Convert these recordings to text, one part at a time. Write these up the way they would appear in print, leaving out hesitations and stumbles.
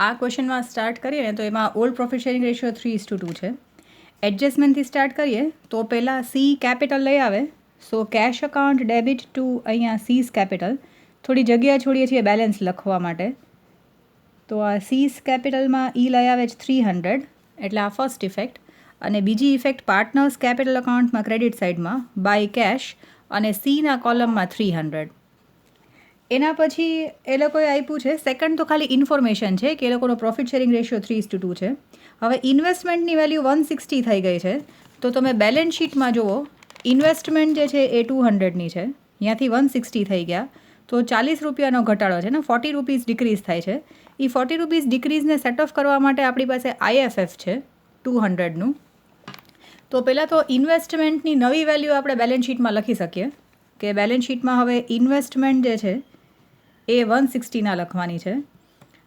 આ ક્વેશ્ચનમાં સ્ટાર્ટ કરીએ ને તો એમાં ઓલ્ડ પ્રોફિટ શેરિંગ રેશિયો 3:2 છે. એડજસ્ટમેન્ટથી સ્ટાર્ટ કરીએ તો પહેલાં સી કેપિટલ લઈ આવે. સો કેશ અકાઉન્ટ ડેબિટ ટુ અહીંયા સીઝ કેપિટલ. થોડી જગ્યા છોડીએ છીએ બેલેન્સ લખવા માટે. તો આ સીઝ કેપિટલમાં લઈ આવે છે 300, એટલે આ ફર્સ્ટ ઇફેક્ટ. અને બીજી ઇફેક્ટ પાર્ટનર્સ કેપિટલ અકાઉન્ટમાં ક્રેડિટ સાઇડમાં બાય કેશ અને સીના કોલમમાં 300. એના પછી એ લોકોએ આપ્યું છે સેકન્ડ, તો ખાલી ઇન્ફોર્મેશન છે કે એ લોકોનો પ્રોફિટ શેરિંગ રેશિયો 3:2 છે. હવે ઇન્વેસ્ટમેન્ટની વેલ્યુ 160 થઈ ગઈ છે. તો તમે બેલેન્સ શીટમાં જુઓ, ઇન્વેસ્ટમેન્ટ જે છે એ 200ની છે, ત્યાંથી 160 થઈ ગયા. તો 40 રૂપિયાનો ઘટાડો છે ને, 40 રૂપીઝ ડિક્રીઝ થાય છે. એ 40 રૂપીઝ ડિક્રીઝને સેટ ઓફ કરવા માટે આપણી પાસે IFF છે 200નું. તો પહેલાં તો ઇન્વેસ્ટમેન્ટની નવી વેલ્યુ આપણે બેલેન્સ શીટમાં લખી શકીએ કે બેલેન્સ શીટમાં હવે ઇન્વેસ્ટમેન્ટ જે છે એ 160ના લખવાની છે.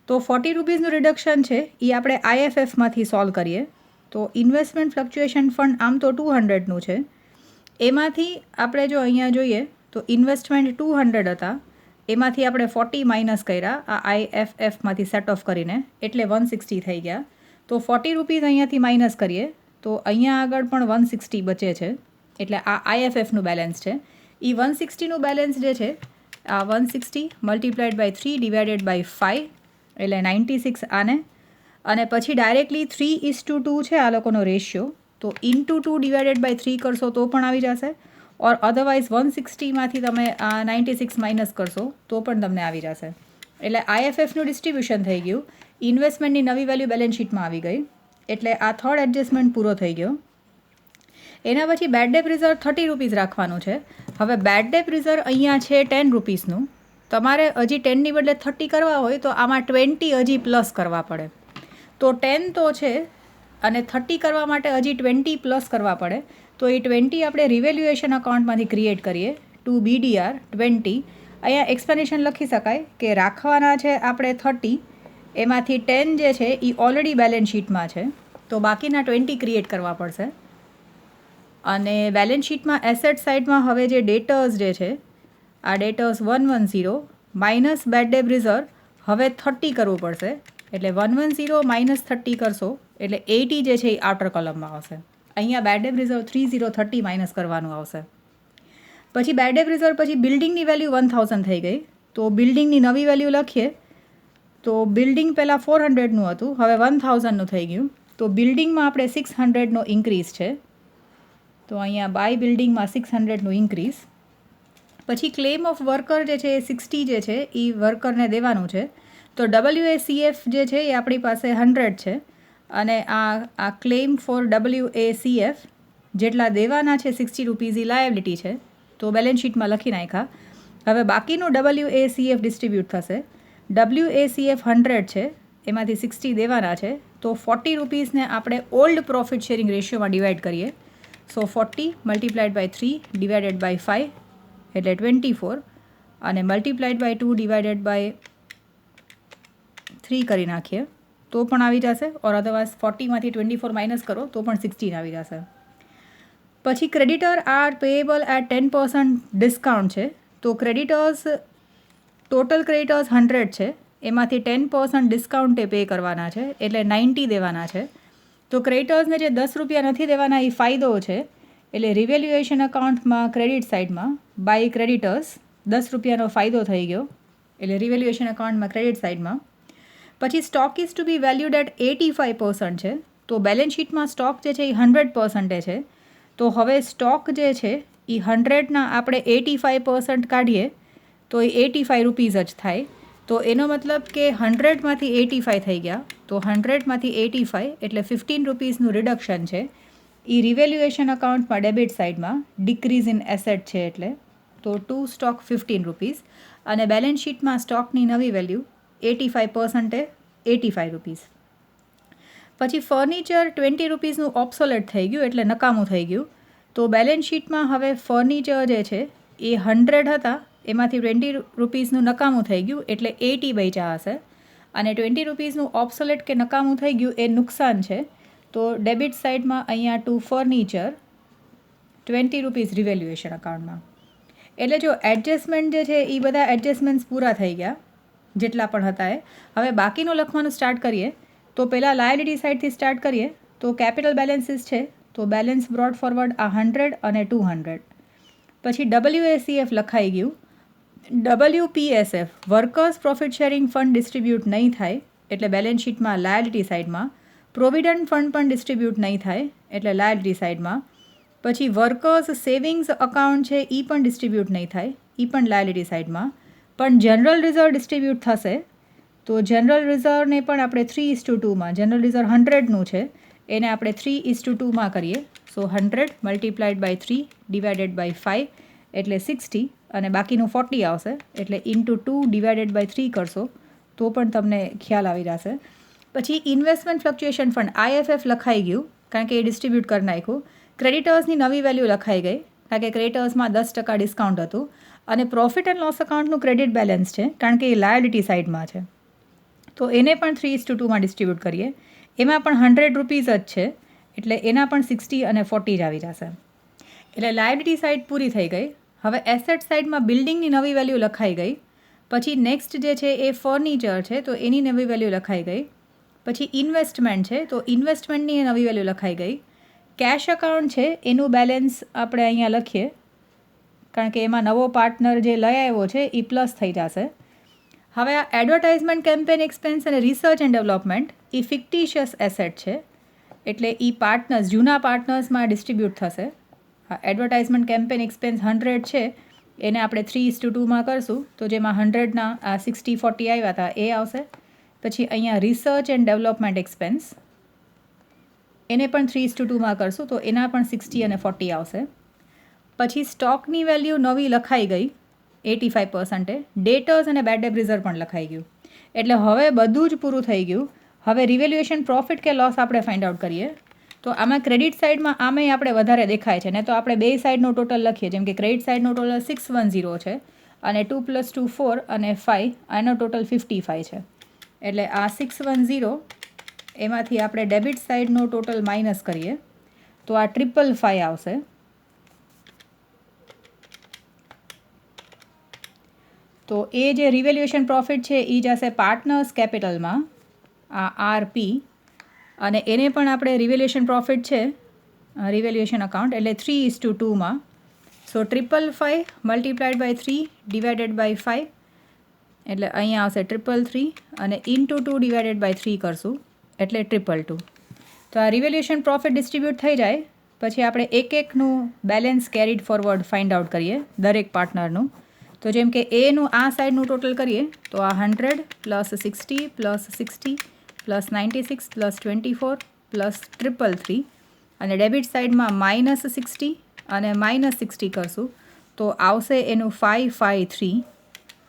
તો 40 રૂપીઝનું રિડક્શન છે એ આપણે IFFમાંથી સોલ્વ કરીએ. તો ઇન્વેસ્ટમેન્ટ ફ્લક્ચ્યુએશન ફંડ આમ તો 200નું છે, એમાંથી આપણે જો અહીંયા જોઈએ તો ઇન્વેસ્ટમેન્ટ 200 હતા, એમાંથી આપણે 40 માઇનસ કર્યા આ IFFમાંથી સેટ ઓફ કરીને, એટલે 160 થઈ ગયા. તો 40 રૂપીઝ અહીંયાથી માઇનસ કરીએ તો અહીંયા આગળ પણ 160 બચે છે, એટલે આ IFFનું બેલેન્સ છે. એ 160નું બેલેન્સ જે છે આ 160 મલ્ટીપ્લાઇડ બાય 3 ડિવાઇડેડ બાય 5 એટલે 96 આને. અને પછી ડાયરેક્ટલી 3:2 છે આ લોકોનો રેશિયો. તો ઇન્ટુ 2 ડિવાઇડેડ બાય 3 કરશો તો પણ આવી જશે, ઓર અધરવાઇઝ 160માંથી તમે આ 96 માઇનસ કરશો તો પણ તમને આવી જશે. એટલે IFFનું ડિસ્ટ્રીબ્યુશન થઈ ગયું. ઇન્વેસ્ટમેન્ટની નવી વેલ્યુ બેલેન્સ શીટમાં આવી ગઈ, એટલે આ થર્ડ એડજસ્ટમેન્ટ પૂરો થઈ ગયો. એના પછી બેડ ડેટ રિઝર્વ 30 રૂપીઝ રાખવાનું છે. હવે બેડ ડેટ રિઝર્વ અહીંયા છે 10 રૂપીઝનું. તમારે હજી 10ની બદલે 30 કરવા હોય તો આમાં 20 હજી પ્લસ કરવા પડે. તો 10 તો છે અને 30 કરવા માટે હજી 20 પ્લસ કરવા પડે. તો એ 20 આપણે રિવેલ્યુએશન અકાઉન્ટમાંથી ક્રિએટ કરીએ ટુ BDR 20. અહીંયા એક્સપ્લેનેશન લખી શકાય કે રાખવાના છે આપણે 30, એમાંથી 10 જે છે એ ઓલરેડી બેલેન્સ શીટમાં છે, તો બાકીના 20 ક્રિએટ કરવા પડશે. અને બેલેન્સ શીટમાં એસેટ સાઇડમાં હવે જે ડેટર્સ જે છે આ debtors 110 minus bad debt reserve હવે 30 કરવું પડશે. એટલે 110 માઇનસ 30 કરશો એટલે 80 જે છે એ આઉટર કોલમમાં આવશે. અહીંયા બેડ ડેટ રિઝર્વ 3030 માઇનસ કરવાનું આવશે. પછી બેડ ડેટ રિઝર્વ પછી બિલ્ડિંગની વેલ્યુ 1000 થઈ ગઈ. તો બિલ્ડિંગની નવી વેલ્યુ લખીએ તો બિલ્ડિંગ પહેલાં 400નું હતું, હવે 1000નું થઈ ગયું. તો બિલ્ડિંગમાં આપણે 600નો ઇન્ક્રીઝ છે, તો અહીંયા બાય બિલ્ડિંગમાં 600નું ઇન્ક્રીઝ. પછી ક્લેમ ઓફ વર્કર જે છે એ 60 જે છે એ વર્કરને દેવાનું છે. તો WACF જે છે એ આપણી પાસે 100 છે, અને આ ક્લેમ ફોર WACF જેટલા દેવાના છે 60 રૂપીઝ એ લાયબિલિટી છે, તો બેલેન્સ શીટમાં લખી નાખ્યા. હવે બાકીનું WACF ડિસ્ટ્રીબ્યુટ થશે. WACF 100 છે, એમાંથી 60 દેવાના છે, તો 40 રૂપીઝને આપણે ઓલ્ડ પ્રોફિટ શેરિંગ રેશિયોમાં ડિવાઈડ કરીએ. સો 40 મલ્ટીપ્લાઇડ બાય 3 ડિવાઇડેડ બાય 5 એટલે 24, અને મલ્ટીપ્લાઇડ બાય 2 ડિવાઇડેડ બાય 3 કરી નાખીએ તો પણ આવી જશે, ઓર અધરવાઇઝ 40માંથી 24 માઇનસ કરો તો પણ 16 આવી જશે. પછી creditor are payable at 10% discount છે. તો ક્રેડિટર્સ ટોટલ ક્રેડિટર્સ 100 છે, એમાંથી 10% ડિસ્કાઉન્ટે પે કરવાના છે, એટલે 90 દેવાના છે. તો ક્રેડિટર્સને જે 10 રૂપિયા નથી દેવાના એ ફાયદો છે, એટલે રિવેલ્યુએશન અકાઉન્ટમાં ક્રેડિટ સાઇડમાં બાય ક્રેડિટર્સ 10 રૂપિયાનો ફાયદો થઈ ગયો, એટલે રિવેલ્યુએશન અકાઉન્ટમાં ક્રેડિટ સાઇડમાં. પછી stock is to be valued at 85% છે. તો બેલેન્સ શીટમાં સ્ટોક જે છે એ 100% છે. તો હવે સ્ટોક જે છે એ 100ના આપણે 85% કાઢીએ તો એ 85 રૂપીઝ જ થાય. તો એનો મતલબ કે 100માંથી 85 થઈ ગયા, તો 100માંથી 85 એટલે 15 રૂપીઝનું રિડક્શન છે. એ રિવેલ્યુએશન અકાઉન્ટમાં ડેબિટ સાઇડમાં ડિક્રીઝ ઇન એસેટ છે, એટલે તો ટુ સ્ટોક 15 રૂપીઝ, અને બેલેન્સ શીટમાં સ્ટોકની નવી વેલ્યુ 85% 85 રૂપીઝ. પછી ફર્નિચર 20 રૂપીઝનું ઓબ્સોલેટ થઈ ગયું, એટલે નકામું થઈ ગયું. તો બેલેન્સ શીટમાં હવે ફર્નિચર જે છે એ 100 હતા, એમાંથી 20 રૂપીઝનું નકામું થઈ ગયું, એટલે 80 બચ્યા હશે. અને 20 રૂપીઝનું ઓબ્સોલેટ કે નકામું થઈ ગયું એ નુકસાન છે. તો ડેબિટ સાઇડમાં અહીંયા ટુ ફર્નિચર 20 રૂપીઝ રિવેલ્યુએશન અકાઉન્ટમાં. એટલે જો એડજસ્ટમેન્ટ જે છે એ બધા એડજસ્ટમેન્ટ્સ પૂરા થઈ ગયા. જેટલા પણ હતા એ. હવે બાકીનું લખવાનું સ્ટાર્ટ કરીએ તો પહેલાં લાયબિલિટી સાઇડથી સ્ટાર્ટ કરીએ તો કેપિટલ બેલેન્સીસ છે તો બેલેન્સ બ્રોડ ફોરવર્ડ આ 100 અને 200. પછી WACF લખાઈ ગયું. WPSF workers profit sharing fund distribute નહીં થાય એટલે બેલેન્સ શીટમાં લાયબિલિટી સાઇડમાં. પ્રોવિડન્ટ ફંડ પણ ડિસ્ટ્રીબ્યુટ નહીં થાય એટલે લાયબિલિટી સાઇડમાં. પછી વર્કર્સ સેવિંગ્સ અકાઉન્ટ છે એ પણ ડિસ્ટ્રીબ્યુટ નહીં થાય, એ પણ લાયબિલિટી સાઇડમાં. પણ જનરલ રિઝર્વ ડિસ્ટ્રીબ્યુટ થશે તો જનરલ રિઝર્વને પણ આપણે 3:2માં, જનરલ રિઝર્વ 100નું છે એને આપણે 3:2માં કરીએ. સો 100 મલ્ટીપ્લાઇડ બાય 3 ડિવાઇડેડ બાય 5 એટલે 60 અને બાકીનું 40 આવશે એટલે ઇન્ટુ 2 ડિવાઇડેડ બાય 3 કરશો તો પણ તમને ખ્યાલ આવી જશે. પછી ઇન્વેસ્ટમેન્ટ ફ્લક્ચ્યુએશન ફંડ IFF લખાઈ ગયું કારણ કે એ ડિસ્ટ્રીબ્યુટ કરી નાખ્યું. ક્રેડિટર્સની નવી વેલ્યુ લખાઈ ગઈ કારણ કે ક્રેડિટર્સમાં 10% ડિસ્કાઉન્ટ હતું. અને પ્રોફિટ એન્ડ લોસ અકાઉન્ટનું ક્રેડિટ બેલેન્સ છે કારણ કે એ લાયબિલિટી સાઇડમાં છે તો એને પણ 3:2માં ડિસ્ટ્રીબ્યુટ કરીએ. એમાં પણ 100 રૂપીઝ જ છે એટલે એના પણ 60 અને 40 જ આવી જશે. એટલે લાયબિલિટી સાઇડ પૂરી થઈ ગઈ. હવે એસેટ સાઇડમાં બિલ્ડિંગની નવી વેલ્યુ લખાઈ ગઈ. પછી નેક્સ્ટ જે છે એ ફર્નિચર છે તો એની નવી વેલ્યુ લખાઈ ગઈ. પછી ઇન્વેસ્ટમેન્ટ છે તો ઇન્વેસ્ટમેન્ટની નવી વેલ્યુ લખાઈ ગઈ. કેશ અકાઉન્ટ છે એનું બેલેન્સ આપણે અહીંયા લખીએ કારણ કે એમાં નવો પાર્ટનર જે લઈ આવ્યો છે એ પ્લસ થઈ જશે. હવે આ એડવર્ટાઇઝમેન્ટ કેમ્પેન એક્સપેન્સ અને રિસર્ચ એન્ડ ડેવલપમેન્ટ એ ફિક્ટિશિયસ એસેટ છે એટલે એ પાર્ટનર્સ જૂના પાર્ટનર્સમાં ડિસ્ટ્રીબ્યુટ થશે. આ એડવર્ટાઇઝમેન્ટ કેમ્પેન એક્સપેન્સ 100 છે એને આપણે 3:2માં કરશું તો જેમાં 100ના આ 60-40 આવ્યા હતા એ આવશે. પછી અહીંયા રિસર્ચ એન્ડ ડેવલપમેન્ટ એક્સપેન્સ એને પણ 3:2માં કરશું તો એના પણ 60 અને 40 આવશે. પછી સ્ટોકની વેલ્યુ નવી લખાઈ ગઈ 85%. ડેટર્સ અને બેડ ડેટ રિઝર્વ પણ લખાઈ ગયું. એટલે હવે બધું જ પૂરું થઈ ગયું. હવે રિવેલ્યુએશન પ્રોફિટ કે લોસ આપણે ફાઇન્ડ આઉટ કરીએ તો આમાં ક્રેડિટ સાઇડમાં આમેય આપણે વધારે દેખાય છે ને તો આપણે બે સાઇડનું ટોટલ લખીએ જેમ કે ક્રેડિટ સાઇડનું ટોટલ 610 છે અને 2 + 2 4 અને 5 આનો ટોટલ 55 છે. એટલે આ 610 એમાંથી આપણે ડેબિટ સાઇડનો ટોટલ માઇનસ કરીએ તો આ 555 આવશે. તો એ જે રિવેલ્યુએશન પ્રોફિટ છે એ જશે પાર્ટનર્સ કેપિટલમાં આ RP અને એને પણ આપણે રિવેલ્યુએશન પ્રોફિટ છે રિવેલ્યુએશન અકાઉન્ટ એટલે 3:2માં. સો 555 મલ્ટીપ્લાઇડ બાય 3 ડિવાઇડેડ બાય 5 એટલે અહીંયા આવશે 333 અને ઇન્ટુ 2 ડિવાઇડેડ બાય 3 કરશું એટલે 222. તો આ રિવેલ્યુએશન પ્રોફિટ ડિસ્ટ્રીબ્યુટ થઈ જાય પછી આપણે એકનું balance carried forward find out કરીએ દરેક પાર્ટનરનું. તો જેમ કે એનું આ સાઇડનું ટોટલ કરીએ તો આ 100 + 60 + 60 + 96 + 24 + 333 અને ડેબિટ સાઇડમાં -60 અને -60 કરશું તો આવશે એનું 553.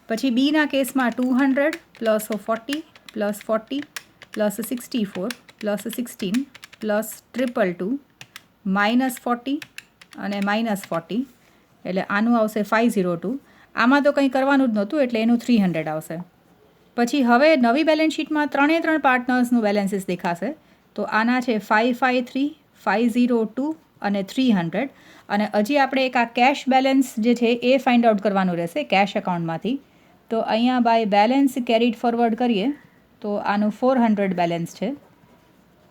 પછી બીના કેસમાં 200 + 40 + 40 + 64 + 16 + 222 -40 અને -40 એટલે આનું આવશે 502. આમાં તો કંઈ કરવાનું જ નહોતું એટલે એનું 300 આવશે. પછી હવે નવી બેલેન્સ શીટમાં 3 પાર્ટનર્સનું બેલેન્સીસ દેખાશે તો આના છે 553, 502 અને 300 અને હજી આપણે એક આ કેશ બેલેન્સ જે છે એ ફાઇન્ડ આઉટ કરવાનું રહેશે કેશ અકાઉન્ટમાંથી. તો અહીંયા બાય બેલેન્સ કેરીડ ફોરવર્ડ કરીએ તો આનું 400 બેલેન્સ છે.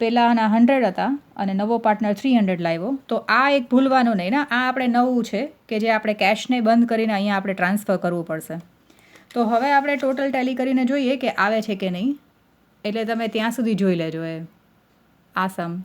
પહેલાંના 100 હતા અને નવો પાર્ટનર 300 લાવ્યો તો આ એક ભૂલવાનું નહીં ને આ આપણે નવું છે કે જે આપણે કેશને બંધ કરીને અહીંયા આપણે ટ્રાન્સફર કરવું પડશે. તો હવે આપણે ટોટલ ટેલી કરીને જોઈએ કે આવે છે કે નહીં એટલે તમે ત્યાં સુધી જોઈ લેજો આ સમ.